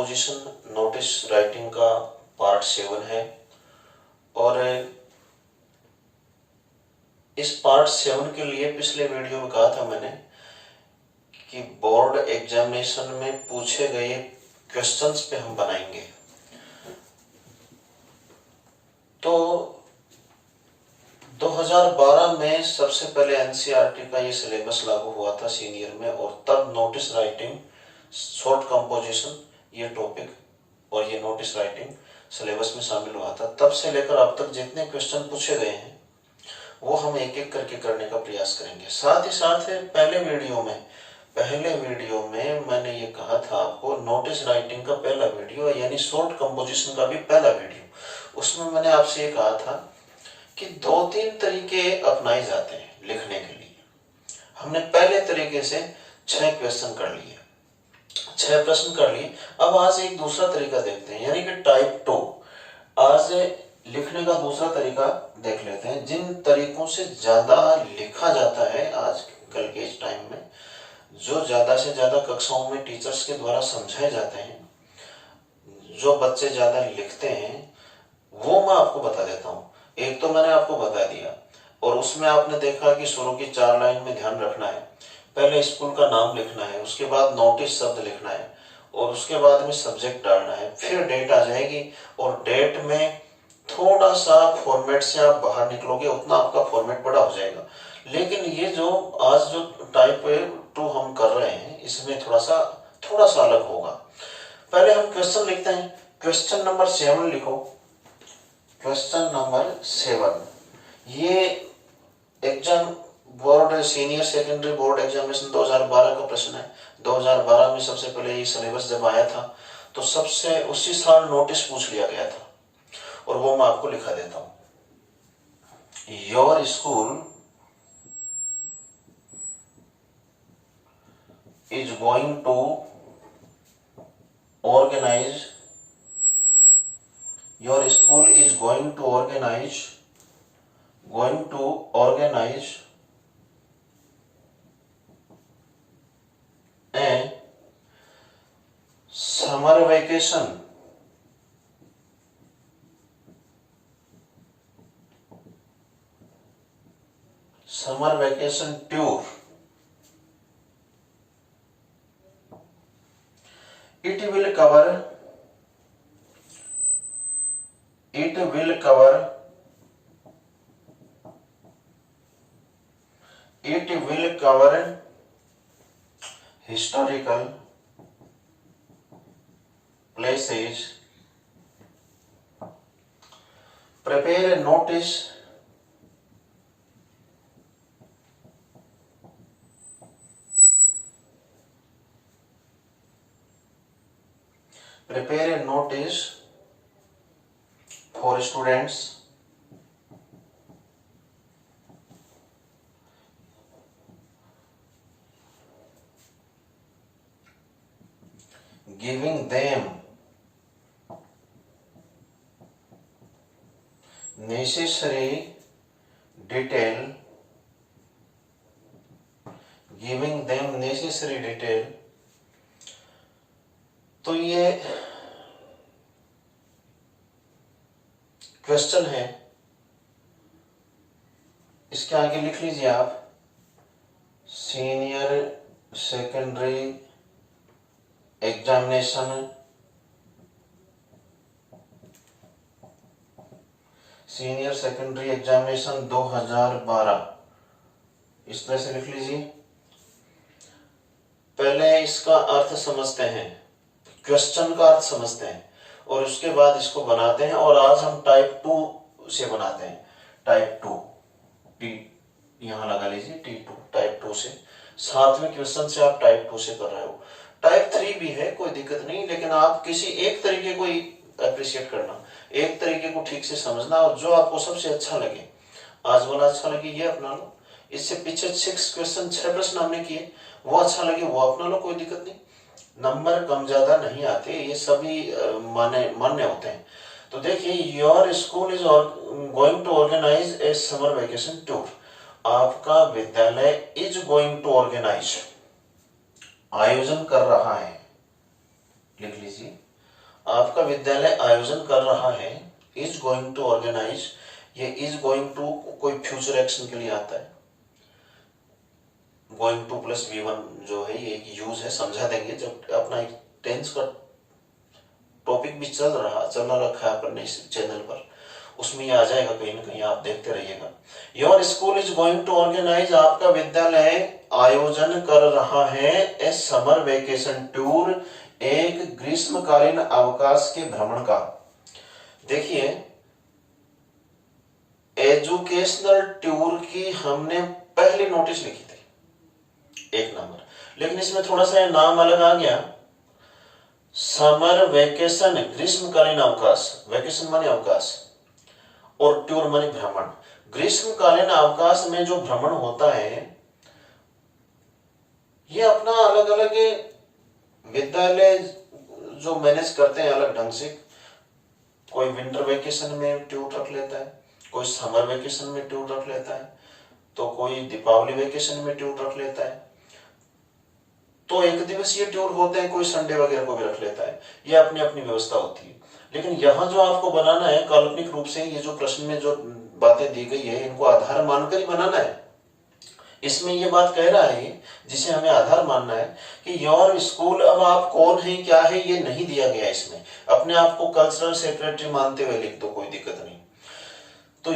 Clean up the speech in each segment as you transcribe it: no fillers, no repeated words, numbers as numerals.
Composition notice writing का part 7 है। और इस पार्ट 7 के लिए पिछले वीडियो में कहा था मैंने कि बोर्ड एग्जामिनेशन में पूछे गए क्वेश्चंस पे हम बनाएंगे। तो 2012 में सबसे पहले एनसीईआरटी का ये सिलेबस लागू हुआ था सीनियर में, और तब नोटिस राइटिंग, शॉर्ट कंपोजिशन, ये टॉपिक और ये नोटिस राइटिंग सिलेबस में शामिल हुआ था। तब से लेकर अब तक जितने क्वेश्चन पूछे गए हैं वो हम एक एक करके करने का प्रयास करेंगे। साथ ही साथ पहले वीडियो में मैंने ये कहा था आपको, नोटिस राइटिंग का पहला वीडियो यानी शॉर्ट कंपोजिशन का भी पहला वीडियो, उसमें मैंने आपसे ये कहा था कि 2-3 तरीके अपनाए जाते हैं लिखने के लिए। हमने पहले तरीके से 6 क्वेश्चन कर लिए, 6 प्रश्न कर लिए। अब आज एक दूसरा तरीका देखते हैं, यानी कि टाइप 2। आज लिखने का दूसरा तरीका देख लेते हैं। जिन तरीकों से ज्यादा लिखा जाता है आजकल के इस टाइम में, जो ज्यादा से ज्यादा कक्षाओं में टीचर्स के द्वारा समझाए जाते हैं, जो बच्चे ज्यादा लिखते हैं, वो मैं आपको बता देता हूँ। एक तो मैंने आपको बता दिया, और उसमें आपने देखा कि शुरू की 4 लाइन में ध्यान रखना है। पहले स्कूल का नाम लिखना है, उसके बाद नोटिस शब्द लिखना है, और उसके बाद में सब्जेक्ट डालना है, फिर डेट आ जाएगी। और डेट में थोड़ा सा फॉर्मेट से आप बाहर निकलोगे उतना आपका फॉर्मेट बड़ा हो जाएगा। लेकिन ये जो आज जो टाइप 2 हम कर रहे हैं, इसमें थोड़ा सा अलग होगा। पहले हम क्वेश्चन लिखते हैं। क्वेश्चन नंबर 7 लिखो। क्वेश्चन नंबर 7 ये exam board senior secondary board examination 2012 का प्रश्न है। 2012 में सबसे पहले ये सिलेबस जब आया था तो सबसे उसी साल नोटिस पूछ लिया गया था, और वो मैं आपको लिखा देता हूं। Your school is going to organise, your school is going to organise a summer vacation tour. It will cover historical places. Prepare a notice for students giving them necessary detail, तो ये क्वेश्चन है। इसके आगे लिख लीजिए आप, senior secondary examination 2012, इस तरह से लिख लीजिए। पहले इसका अर्थ समझते हैं, क्वेश्चन का अर्थ समझते हैं, और उसके बाद इसको बनाते हैं। और आज हम टाइप 2 से बनाते हैं। टाइप 2 टी यहां लगा लीजिए, T2 टाइप 2 से। 7वें क्वेश्चन से आप टाइप 2 से कर रहे हो। टाइप 3 भी है, कोई दिक्कत नहीं, लेकिन आप किसी एक तरीके को ही अप्रिशिएट करना, एक तरीके को ठीक से समझना, और जो आपको सबसे अच्छा लगे, आज वाला अच्छा लगे ये अपना लो। इससे पीछे 6 क्वेश्चन 6 प्रश्न हमने किए, वो अच्छा लगे वो अपना लो, कोई दिक्कत नहीं। नंबर कम ज्यादा नहीं आते, ये सभी मान्य होते हैं। तो देखिए, your school is going to organise a summer vacation tour. आपका विद्यालय इज गोइंग टू ऑर्गेनाइज, आयोजन कर रहा है, लिख लीजिए, आपका विद्यालय आयोजन कर रहा है, इज गोइंग टू ऑर्गेनाइज, ये इज गोइंग टू कोई फ्यूचर एक्शन के लिए आता है। गोइंग टू प्लस V1 जो है ये एक यूज है, समझा देंगे जब अपना एक टेंस का टॉपिक भी चल रखा है अपने इस चैनल पर, उसमें आ जाएगा कहीं ना कहीं, आप देखते रहिएगा। Your school is going to organise, आपका विद्यालय आयोजन कर रहा है ए समर वेकेशन टूर, एक ग्रीष्मकालीन अवकाश के भ्रमण का। देखिए एजुकेशनल टूर की हमने पहली नोटिस लिखी थी 1 नंबर, लेकिन इसमें थोड़ा सा नाम अलग आ गया, समर वेकेशन ग्रीष्मकालीन अवकाश, वेकेशन माने अवकाश और टूर माने भ्रमण। ग्रीष्मकालीन अवकाश में जो भ्रमण होता है ये अपना अलग अलग विद्यालय जो मैनेज करते हैं अलग ढंग से, कोई विंटर वेकेशन में टूर रख लेता है, कोई समर वेकेशन में टूर रख लेता है, तो कोई दीपावली वेकेशन में टूर रख लेता है, तो एक दिवसीय टूर होते हैं, कोई संडे वगैरह को भी रख लेता है, ये अपनी अपनी व्यवस्था होती है। लेकिन यहाँ जो आपको बनाना है काल्पनिक रूप से, ये जो प्रश्न में जो बातें दी गई है इनको आधार मानकर ही बनाना है। इसमें ये बात कह रहा है जिसे हमें आधार मानना है कि योर स्कूल, अब आप कौन है क्या है ये नहीं दिया गया इसमें, अपने आप को कल्चरल सेक्रेटरी मानते हुए लिख दो, कोई दिक्कत नहीं। तो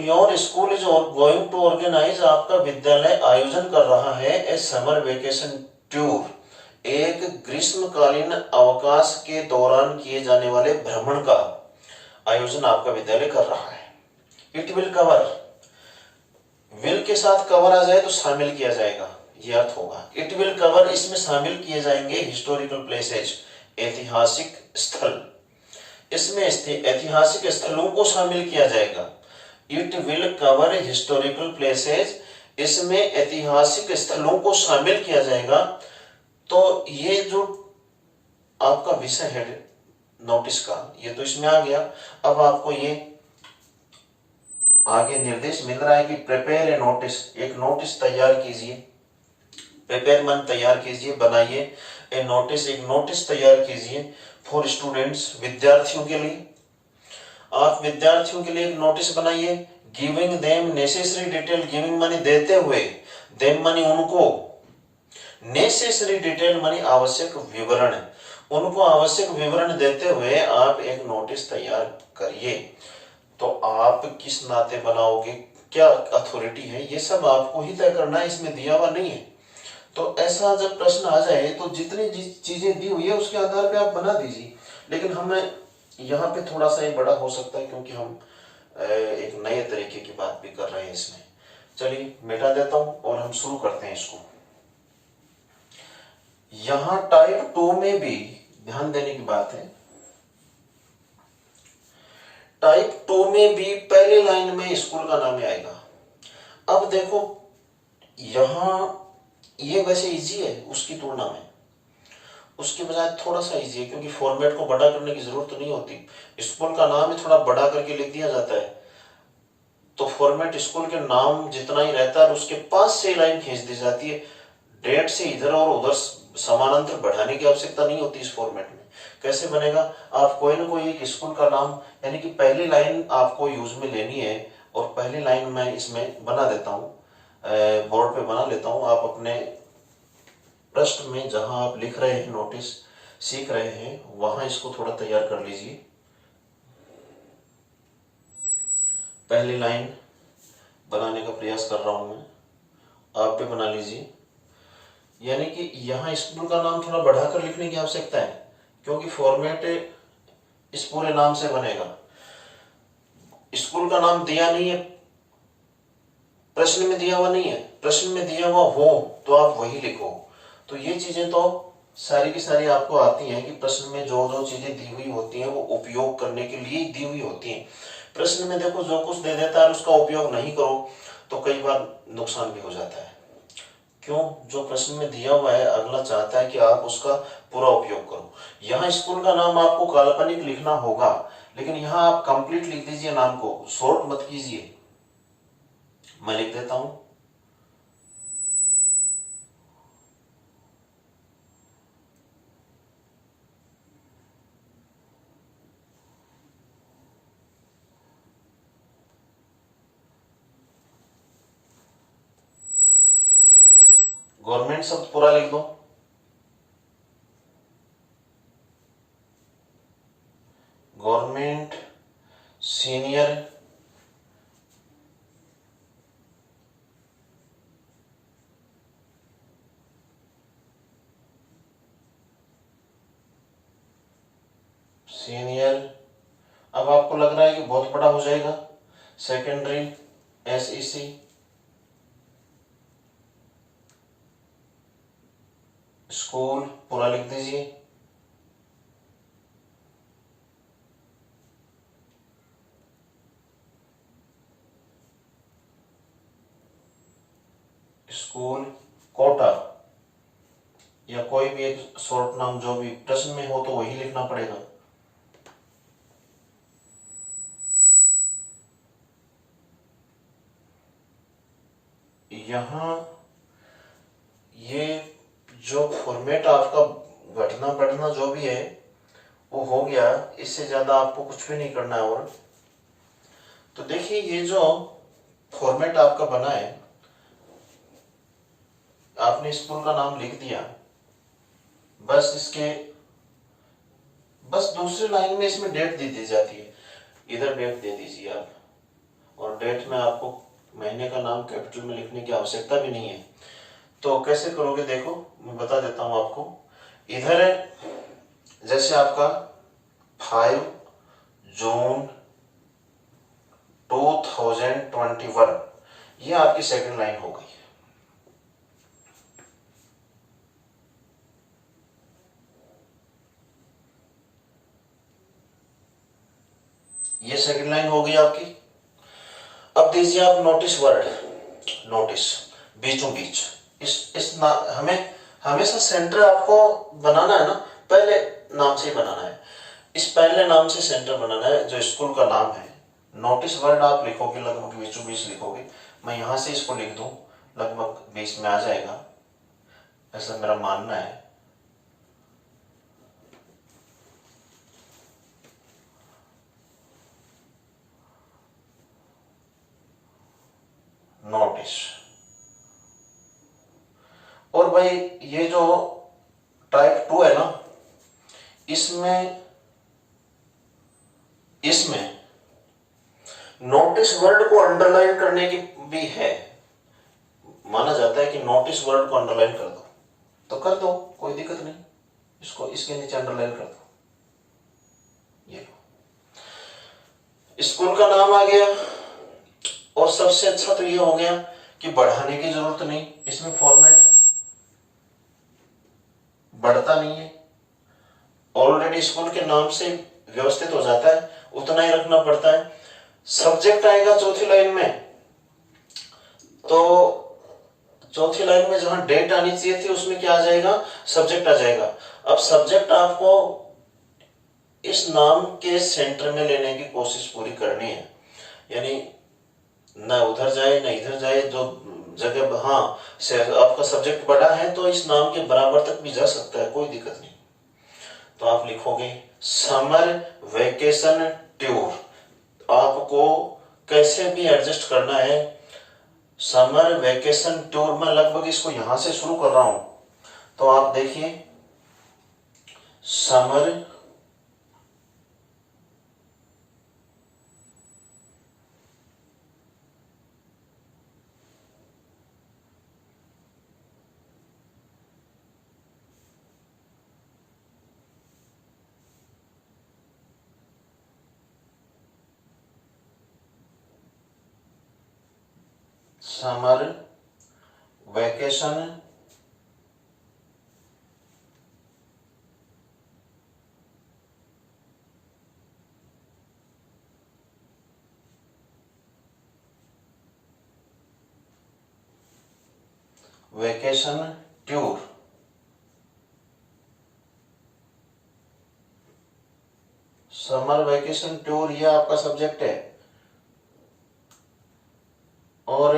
your school is going to organise, आपका विद्यालय आयोजन कर रहा है ए समर वेकेशन टूर, एक ग्रीष्मकालीन अवकाश के दौरान किए जाने वाले भ्रमण का आयोजन आपका विद्यालय कर रहा है। इट विल कवर, विल के साथ कवर आ जाए तो शामिल किया जाएगा, ये अर्थ होगा। इट विल कवर, इसमें शामिल किए जाएंगे हिस्टोरिकल प्लेसेज, ऐतिहासिक स्थल, इसमें ऐतिहासिक स्थलों को शामिल किया जाएगा। It will cover historical places, इसमें ऐतिहासिक स्थलों को शामिल किया जाएगा। तो ये जो आपका विषय है नोटिस का, ये तो इसमें आ गया। अब आपको ये आगे निर्देश मिल रहा है कि प्रिपेयर ए नोटिस, एक नोटिस तैयार कीजिए, प्रिपेयर मन तैयार कीजिए, बनाइए, ए नोटिस, एक नोटिस तैयार कीजिए फॉर स्टूडेंट्स, विद्यार्थियों के लिए। आप विद्यार्थियों के लिए एक नोटिस बनाइए, giving them necessary detail, giving मानी देते हुए, देम मानी उनको, नेसेसरी डिटेल मानी आवश्यक विवरण, उनको आवश्यक विवरण देते हुए आप एक नोटिस तैयार करिए। तो आप किस नाते बनाओगे, क्या अथॉरिटी है, ये सब आपको ही तय करना है, इसमें दिया हुआ नहीं है। तो ऐसा जब प्रश्न आ जाए तो जितनी चीजें दी हुई है उसके आधार पे आप बना दीजिए। लेकिन हमें यहाँ पे थोड़ा सा ये बड़ा हो सकता है क्योंकि हम एक नए तरीके की बात भी कर रहे हैं इसमें। चलिए मिटा देता हूं और हम शुरू करते हैं इसको। यहाँ टाइप 2 में भी ध्यान देने की बात है, टाइप 2 में भी पहली लाइन में स्कूल का नाम आएगा। अब देखो यहां ये वैसे इजी है उसकी तुलना में, उसके बजाय थोड़ा सा इजी है क्योंकि फॉर्मेट को बड़ा करने की जरूरत तो नहीं होती, स्कूल का नाम ही थोड़ा बड़ा करके लिख दिया जाता है, तो फॉर्मेट स्कूल के नाम जितना ही रहता है और उसके पास से लाइन खींच दी जाती है, डेट से इधर और उधर समानांतर बढ़ाने की आवश्यकता नहीं होती इस फॉर्मेट में। कैसे बनेगा, आप कोई ना कोई एक स्कूल का नाम, यानी कि पहली लाइन आपको यूज में लेनी है, और पहली लाइन मैं इसमें बना देता हूँ, बोर्ड पे बना लेता हूँ। आप अपने पृष्ठ में जहां आप लिख रहे हैं, नोटिस सीख रहे हैं, वहां इसको थोड़ा तैयार कर लीजिए। पहली लाइन बनाने का प्रयास कर रहा हूं मैं, आप भी बना लीजिए। यानी कि यहाँ स्कूल का नाम थोड़ा बढ़ाकर लिखने की आवश्यकता है क्योंकि फॉर्मेट इस पूरे नाम से बनेगा। स्कूल का नाम दिया नहीं है, प्रश्न में दिया हुआ नहीं है, प्रश्न में दिया हुआ हो तो आप वही लिखो। तो ये चीजें तो सारी की सारी आपको आती हैं कि प्रश्न में जो जो चीजें दी हुई होती हैं वो उपयोग करने के लिए दी हुई होती हैं। प्रश्न में देखो जो कुछ दे देता है उसका उपयोग नहीं करो तो कई बार नुकसान भी हो जाता है। क्यों, जो प्रश्न में दिया हुआ है अगला चाहता है कि आप उसका पूरा उपयोग करो। यहाँ स्कूल का नाम आपको काल्पनिक लिखना होगा, लेकिन यहाँ आप कंप्लीट लिख दीजिए, नाम को शॉर्ट मत कीजिए। मैं लिख देता हूं, गवर्नमेंट शब्द पूरा लिख दो, गवर्नमेंट सीनियर सीनियर। अब आपको लग रहा है कि बहुत बड़ा हो जाएगा, सेकेंडरी SEC स्कूल पूरा लिख दीजिए, स्कूल कोटा, या कोई भी एक शॉर्ट नाम जो भी प्रश्न में हो तो वही लिखना पड़ेगा। यहाँ ये जो फॉर्मेट आपका घटना बढ़ना जो भी है वो हो गया, इससे ज्यादा आपको कुछ भी नहीं करना है। और तो देखिए ये जो फॉर्मेट आपका बना है, आपने स्कूल का नाम लिख दिया, बस इसके बस दूसरी लाइन में इसमें डेट दे दी जाती है, इधर डेट दे दीजिए आप, और डेट में आपको महीने का नाम कैपिटल में लिखने की आवश्यकता भी नहीं है। तो कैसे करोगे देखो, मैं बता देता हूं आपको। इधर है जैसे आपका 5 जून 2021, ये आपकी सेकंड लाइन हो गई। ये सेकंड लाइन हो गई आपकी। अब दीजिए आप नोटिस वर्ड, नोटिस बीचों बीच, हमें हमेशा सेंटर आपको बनाना है ना, पहले नाम से ही बनाना है, इस पहले नाम से सेंटर बनाना है जो स्कूल का नाम है। नोटिस वर्ड आप लिखोगे लगभग बीचों बीच लिखोगे, मैं यहां से इसको लिख दूं लगभग बीच में आ जाएगा, ऐसा मेरा मानना है। नोटिस। और भाई ये जो टाइप 2 है ना, इसमें नोटिस वर्ड को अंडरलाइन करने की भी है, माना जाता है कि नोटिस वर्ड को अंडरलाइन कर दो तो कर दो, कोई दिक्कत नहीं, इसको इसके नीचे अंडरलाइन कर दो। ये स्कूल का नाम आ गया, और सबसे अच्छा तो ये हो गया कि बढ़ाने की जरूरत नहीं, इसमें फॉर्मेट बढ़ता नहीं है, ऑलरेडी स्कूल के नाम से व्यवस्थित हो जाता है, उतना ही रखना पड़ता है। सब्जेक्ट आएगा चौथी लाइन में, तो चौथी लाइन में जहां डेट आनी चाहिए थी उसमें क्या आ जाएगा, सब्जेक्ट आ जाएगा। अब सब्जेक्ट आपको इस नाम के सेंटर में लेने की कोशिश पूरी करनी है, यानी ना उधर जाए ना इधर जाए, जो जगह, हाँ आपका सब्जेक्ट बड़ा है तो इस नाम के बराबर तक भी जा सकता है, कोई दिक्कत नहीं। तो आप लिखोगे समर वेकेशन टूर, आपको कैसे भी एडजस्ट करना है। समर वेकेशन टूर, मैं लगभग इसको यहां से शुरू कर रहा हूं, तो आप देखिए summer summer vacation vacation tour, summer vacation tour ये आपका सब्जेक्ट है, और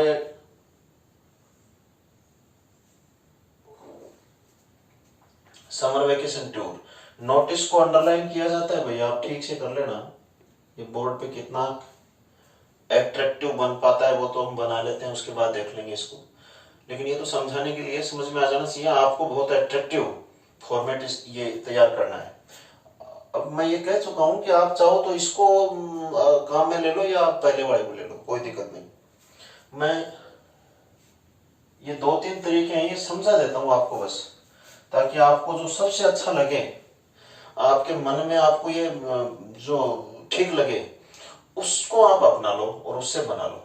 समर वेकेशन टूर नोटिस को अंडरलाइन किया जाता है भैया, आप ठीक से कर लेना, ये बोर्ड पे कितना एट्रैक्टिव बन पाता है वो तो हम बना लेते हैं, उसके बाद देख लेंगे इसको। लेकिन ये तो समझाने के लिए समझ में आ जाना चाहिए, आपको बहुत अट्रैक्टिव फॉर्मेट ये तैयार करना है। अब मैं ये कह चुका हूं कि आप चाहो तो इसको काम में ले लो या आप पहले वाले को ले लो, कोई दिक्कत नहीं। मैं ये 2-3 तरीके हैं, ये समझा देता हूं आपको बस, ताकि आपको जो सबसे अच्छा लगे, आपके मन में आपको ये जो ठीक लगे उसको आप अपना लो और उससे बना लो।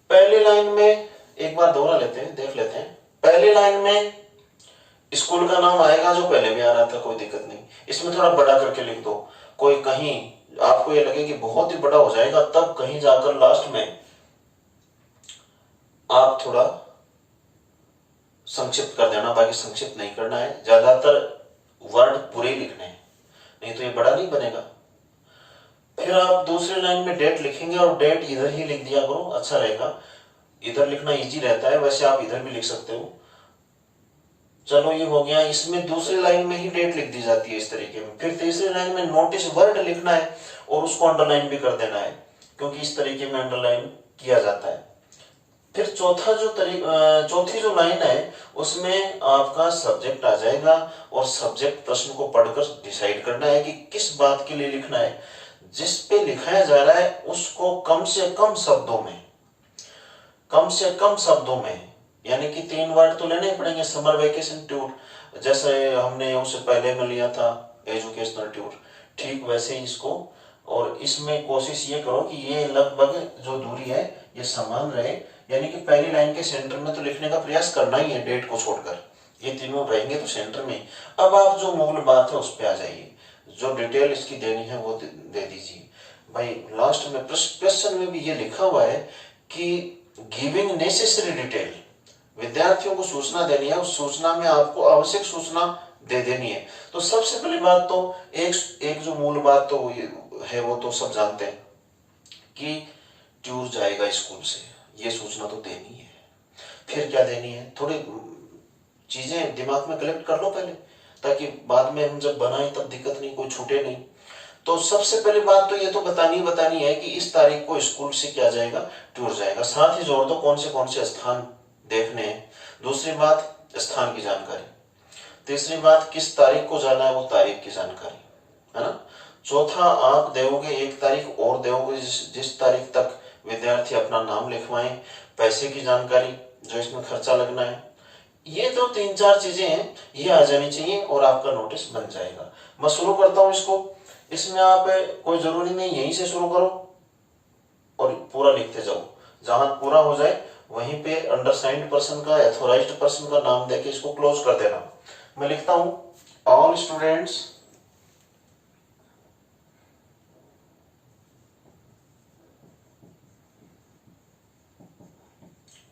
पहली लाइन में एक बार दोहरा लेते हैं, देख लेते हैं। पहली लाइन में स्कूल का नाम आएगा जो पहले भी आ रहा था, कोई दिक्कत नहीं। इसमें थोड़ा बड़ा करके लिख दो, कोई कहीं आपको ये लगे कि बहुत ही बड़ा हो जाएगा, तब कहीं जाकर लास्ट में आप थोड़ा संक्षिप्त कर देना, बाकी संक्षिप्त नहीं करना है, ज्यादातर वर्ड पूरे ही लिखने हैं, नहीं तो ये बड़ा नहीं बनेगा। फिर आप दूसरी लाइन में डेट लिखेंगे और डेट इधर ही लिख दिया करो, अच्छा रहेगा, इधर लिखना इजी रहता है, वैसे आप इधर भी लिख सकते हो। चलो ये हो गया, इसमें दूसरी लाइन में ही डेट लिख दी जाती है इस तरीके में। फिर तीसरी लाइन में नोटिस वर्ड लिखना है और उसको अंडरलाइन भी कर देना है, क्योंकि इस तरीके में अंडरलाइन किया जाता है। फिर चौथी जो लाइन है उसमें आपका सब्जेक्ट आ जाएगा और सब्जेक्ट प्रश्न को पढ़कर डिसाइड करना है कि किस बात के लिए लिखना है। जिस पे लिखाया जा रहा है उसको कम से कम शब्दों में, यानी कि 3 वर्ड तो लेने ही पड़ेंगे। समर वेकेशन टूर, जैसे हमने उससे पहले में लिया था एजुकेशनल टूर, ठीक वैसे ही इसको, और इसमें कोशिश ये करो कि ये लगभग जो दूरी है ये समान रहे, यानी कि पहली लाइन के सेंटर में तो लिखने का प्रयास करना ही है, डेट को छोड़कर, ये तीनों रहेंगे तो सेंटर में। अब आप जो मूल बात है उस पर आ जाइए, जो डिटेल इसकी देनी है वो दे दीजिए भाई। लास्ट में क्वेश्चन में भी ये लिखा हुआ है कि गिविंग नेसेसरी डिटेल, विद्यार्थियों को सूचना देनी है, उस सूचना में आपको आवश्यक सूचना दे देनी है। तो सबसे पहली बात तो एक जो मूल बात तो है वो तो सब जानते हैं कि टूर जाएगा स्कूल से, ये सूचना तो देनी है। फिर क्या देनी है, थोड़ी चीजें दिमाग में कलेक्ट कर लो पहले, ताकि बाद में हम जब बनाए तब दिक्कत नहीं, कोई छूटे नहीं। तो सबसे पहली बात तो ये तो बतानी है कि इस तारीख को स्कूल से क्या जाएगा, टूर जाएगा। साथ ही जोड़ दो कौन से स्थान देखने हैं। दूसरी बात स्थान की जानकारी। तीसरी बात किस तारीख को जाना है वो तारीख की जानकारी, है ना। चौथा आप दोगे एक तारीख और दोगे जिस तारीख तक विद्यार्थी अपना नाम लिखवाएं, पैसे की जानकारी जो इसमें खर्चा लगना है। ये तो 3-4 चीजें हैं, ये आ जानी चाहिए और आपका नोटिस बन जाएगा। मैं शुरू करता हूं इसको। इसमें आप कोई जरूरी नहीं यहीं से शुरू करो और पूरा लिखते जाओ, जहां पूरा हो जाए वहीं पे अंडरसाइंड पर्सन का, एथोराइज्ड पर्सन का नाम देके इसको क्लोज कर देना। मैं लिखता हूं all students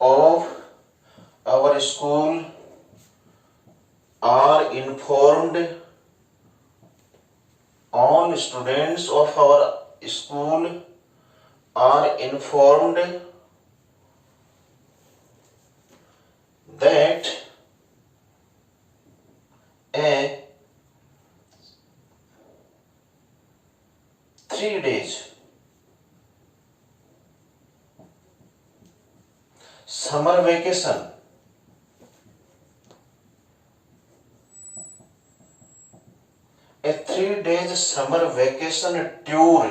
of our school are informed, all students of our school are informed that a 3 days summer vacation a 3 days summer vacation tour,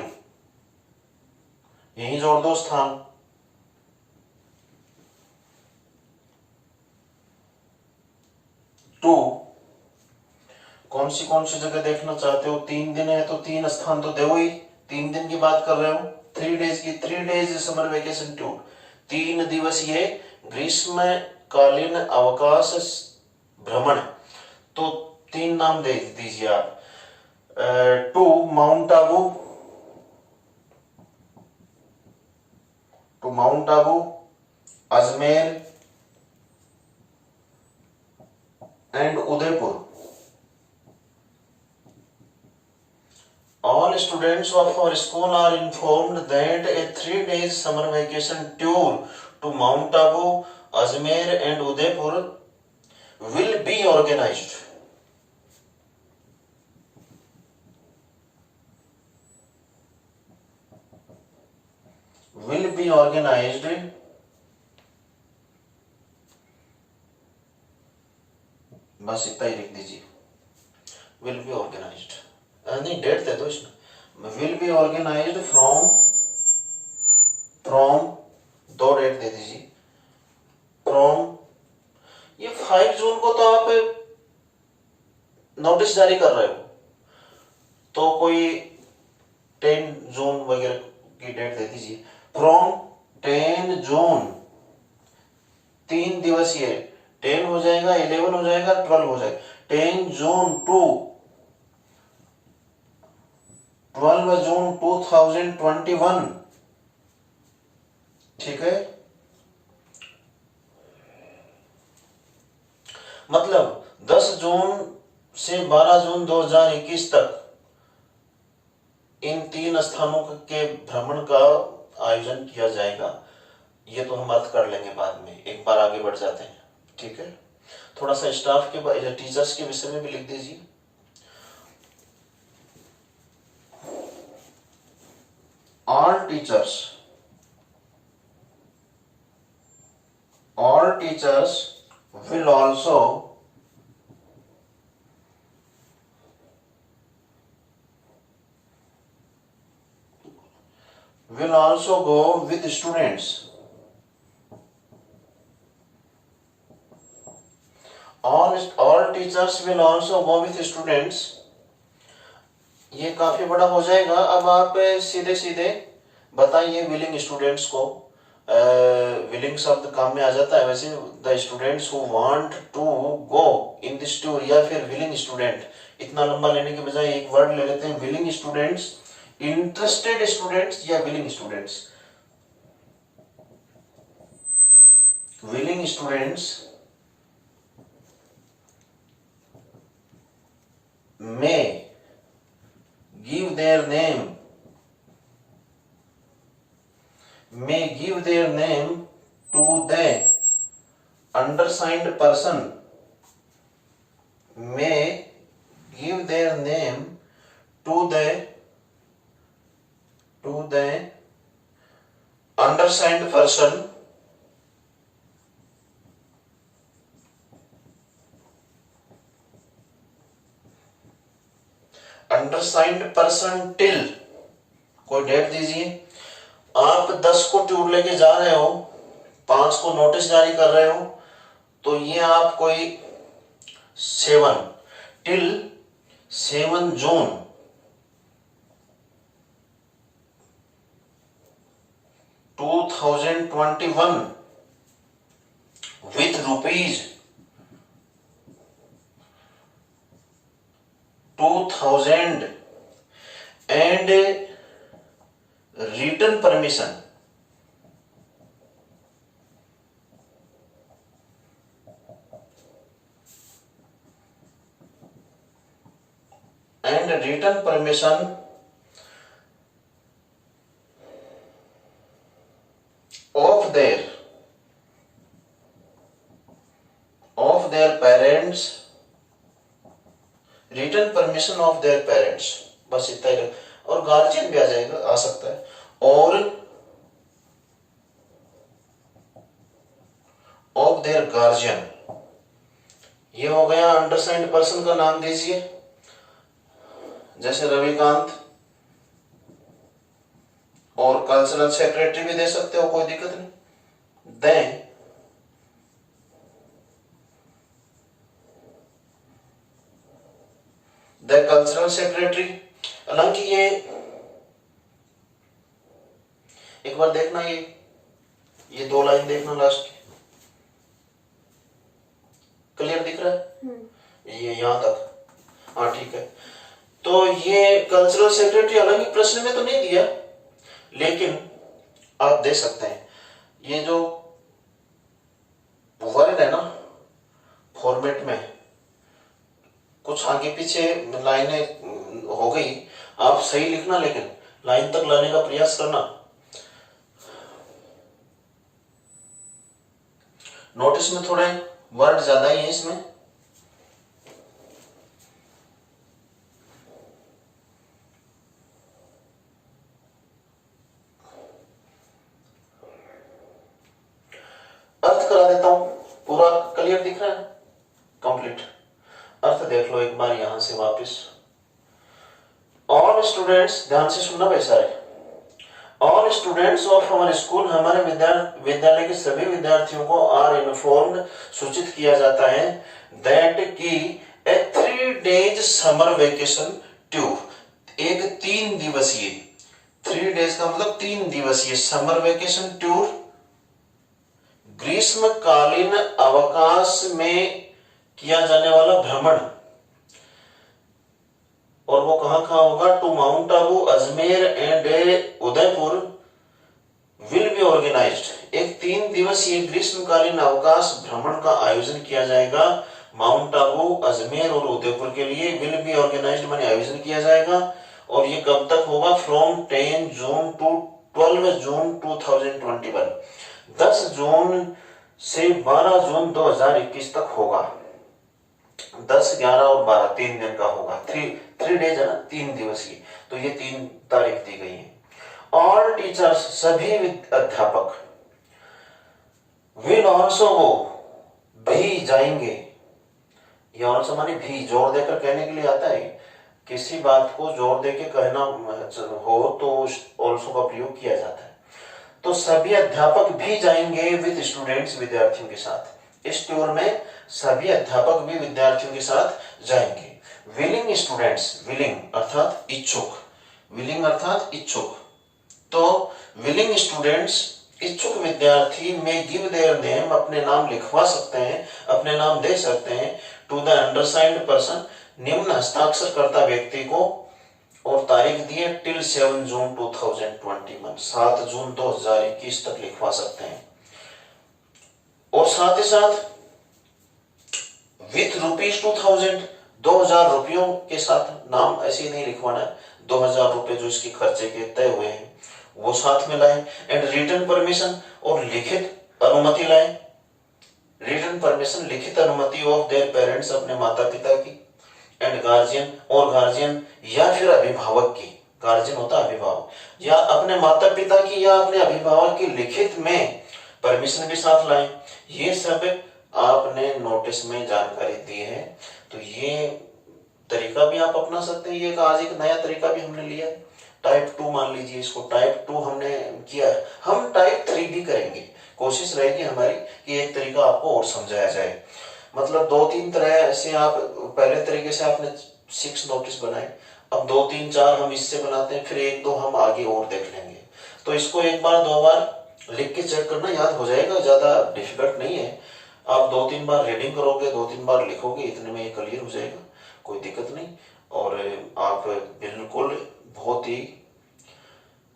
यही जोड़ दो स्थान। टू कौन सी जगह देखना चाहते हो, 3 दिन है तो 3 स्थान तो दे ही, 3 दिन की बात कर रहे हो। 3 डेज की, 3 डेज समर वेकेशन टूर, 3 दिवसीय ग्रीष्मकालीन अवकाश भ्रमण। तो 3 नाम दे दीजिए आप। To Mount Abu, Ajmer and Udaipur. All students of our school are informed that a 3 days summer vacation tour to Mount Abu, Ajmer and Udaipur will be organized. Will be organized बस इतना ही लिख दीजिए, विल बी ऑर्गेनाइज्ड, नहीं date दे दो इसमें, will be organised from, from 2 date दे दीजिए, फ्रॉम, ये 5 जून को तो आप नोटिस जारी कर रहे हो, तो कोई 10 जून वगैरह की डेट दे दीजिए, फ्रॉम 10 जून, 3 दिवसीय, 10 हो जाएगा, 11 हो जाएगा, 12 हो जाएगा, 10 जून टू 12 जून 2021, ठीक है। मतलब 10 जून से 12 जून 2021 तक इन 3 स्थानों के भ्रमण का आयोजन किया जाएगा। ये तो हम बात कर लेंगे बाद में, एक बार आगे बढ़ जाते हैं, ठीक है। थोड़ा सा स्टाफ के, टीचर्स के विषय में भी लिख दीजिए। all teachers will also go with students, all teachers will also go with students। ये काफी बड़ा हो जाएगा। अब आप सीधे सीधे बताइए विलिंग स्टूडेंट्स को, विलिंग शब्द काम में आ जाता है वैसे, the students who want to go in this tour, या फिर विलिंग स्टूडेंट, इतना लंबा लेने के बजाय एक वर्ड ले लेते हैं, विलिंग स्टूडेंट्स, इंटरेस्टेड स्टूडेंट्स या willing students, willing students may give their name to the undersigned person, may give their name to the undersigned person till, कोई डेट दीजिए। आप 10 को टूर लेके जा रहे हो, 5 को नोटिस जारी कर रहे हो, तो ये आप कोई 7 till 7 June 2021 with ₹2000 and written permission, of their parents, return permission of their parents, बस इतना ही। और गार्जियन भी आ जाएगा, आ सकता है, और ऑफ देयर गार्जियन, ये हो गया। अंडरसाइंड पर्सन का नाम दीजिए, जैसे रविकांत, और कल्चरल सेक्रेटरी भी दे सकते हो, कोई दिक्कत नहीं। दें द कल्चरल सेक्रेटरी, हालांकि ये एक बार देखना, ये 2 लाइन देखना लास्ट की, क्लियर दिख रहा है ये यहां तक, हाँ ठीक है। तो ये कल्चरल सेक्रेटरी हालांकि प्रश्न में तो नहीं दिया, लेकिन आप दे सकते हैं। ये जो वर्ड है ना फॉर्मेट में, कुछ आगे पीछे लाइनें हो गई, आप सही लिखना, लेकिन लाइन तक लाने का प्रयास करना। नोटिस में थोड़े वर्ड ज्यादा ही है इसमें, अर्थ करा देता हूं, पूरा क्लियर दिख रहा है, कंप्लीट। से वापस। ऑल स्टूडेंट्स, ध्यान से सुनना भाई सारे, ऑल स्टूडेंट्स ऑफ हमारे स्कूल, हमारे विद्यालय के सभी विद्यार्थियों को आर इन्फॉर्म्ड, सूचित किया जाता है दैट की ए 3 days समर वेकेशन टूर, एक 3 दिवसीय, 3 days का मतलब 3 दिवसीय समर वेकेशन टूर ग्रीष्मकालीन अवकाश में किया जाने वाला भ्रमण, और वो कहां होगा, to Mount Abu, Ajmer and Udaipur will be organised. एक 3 दिवसीय ग्रीष्मकालीन अवकाश भ्रमण का आयोजन किया जाएगा माउंट आबू, अजमेर और उदयपुर के लिए। विल बी ऑर्गेनाइज्ड माने आयोजन किया जाएगा, और ये कब तक होगा, फ्रॉम 10 जून टू 12 जून 2021, 10 जून से 12 जून 2021 तक होगा। 10, 11 और 12 3 दिन का होगा, 3 days है ना, 3 दिवसीय, तो ये 3 तारीख दी गई है। ऑल टीचर्स, सभी अध्यापक, विल ऑल्सो, वो भी जाएंगे, ये ऑल्सो माने भी, जोर देकर कहने के लिए आता है, किसी बात को जोर देकर कहना हो तो ऑल्सो का प्रयोग किया जाता है। तो सभी अध्यापक भी जाएंगे विद स्टूडेंट्स, विद्यार्थियों के साथ। इस टूर में सभी अध्यापक भी विद्यार्थियों के साथ जाएंगे। विलिंग स्टूडेंट्स, विलिंग अर्थात इच्छुक, विलिंग अर्थात इच्छुक, तो विलिंग स्टूडेंट्स, इच्छुक विद्यार्थी में गिव देयर नेम, अपने नाम लिखवा सकते हैं, अपने नाम दे सकते हैं, टू द अंडरसाइंड पर्सन, निम्न हस्ताक्षरकर्ता व्यक्ति को, और तारीख दी है टिल 7 जून 2021, 7 जून 2021 तक लिखवा सकते हैं। और साथ ही साथ विथ रुपीज 2000, 2000 रुपयों के साथ, नाम ऐसे ही नहीं लिखवाना है, 2000 रुपए जो इसके खर्चे के तय हुए हैं वो साथ में लाएं। एंड रिटन परमिशन, और लिखित अनुमति लाएं, रिटन परमिशन, लिखित अनुमति ऑफ देयर पेरेंट्स, अपने माता पिता की, एंड गार्जियन, और गार्जियन या फिर अभिभावक की, गार्जियन होता है अभिभावक, या अपने माता पिता की या अपने अभिभावक की लिखित में परमिशन भी साथ लाएं। ये सब आपने नोटिस में जानकारी दी है, तो ये तरीका भी आप अपना सकते हैं। ये आज एक नया तरीका भी हमने लिया है, टाइप 2 मान लीजिए इसको, टाइप 2 हमने किया है, हम टाइप 3 भी करेंगे। कोशिश रहेगी हमारी कि एक तरीका आपको और समझाया जाए, मतलब 2-3 तरह से। आप पहले तरीके से आपने 6 नोटिस बनाए, अब 2, 3, 4 हम इससे बनाते हैं, फिर 1-2 हम आगे और देख लेंगे। तो इसको 1 बार 2 बार लिख के चेक करना, याद हो जाएगा, ज्यादा डिफिकल्ट नहीं है। आप 2-3 बार रीडिंग करोगे, 2-3 बार लिखोगे, इतने में ये क्लियर हो जाएगा, कोई दिक्कत नहीं। और आप बिल्कुल बहुत ही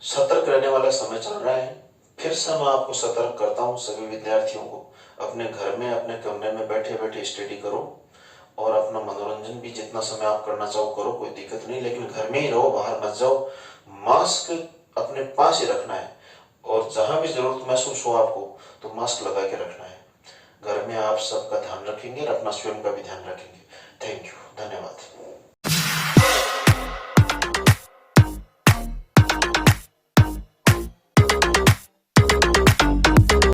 सतर्क रहने वाला समय चल रहा है। फिर से मैं आपको सतर्क करता हूँ, सभी विद्यार्थियों को, अपने घर में अपने कमरे में बैठे बैठे स्टडी करो, और अपना मनोरंजन भी जितना समय आप करना चाहो करो, कोई दिक्कत नहीं, लेकिन घर में ही रहो, बाहर मत जाओ। मास्क अपने पास ही रखना है, और जहां भी जरूरत महसूस हो आपको तो मास्क लगा के रखना है। घर में आप सबका ध्यान रखेंगे और अपना स्वयं का भी ध्यान रखेंगे। थैंक यू, धन्यवाद।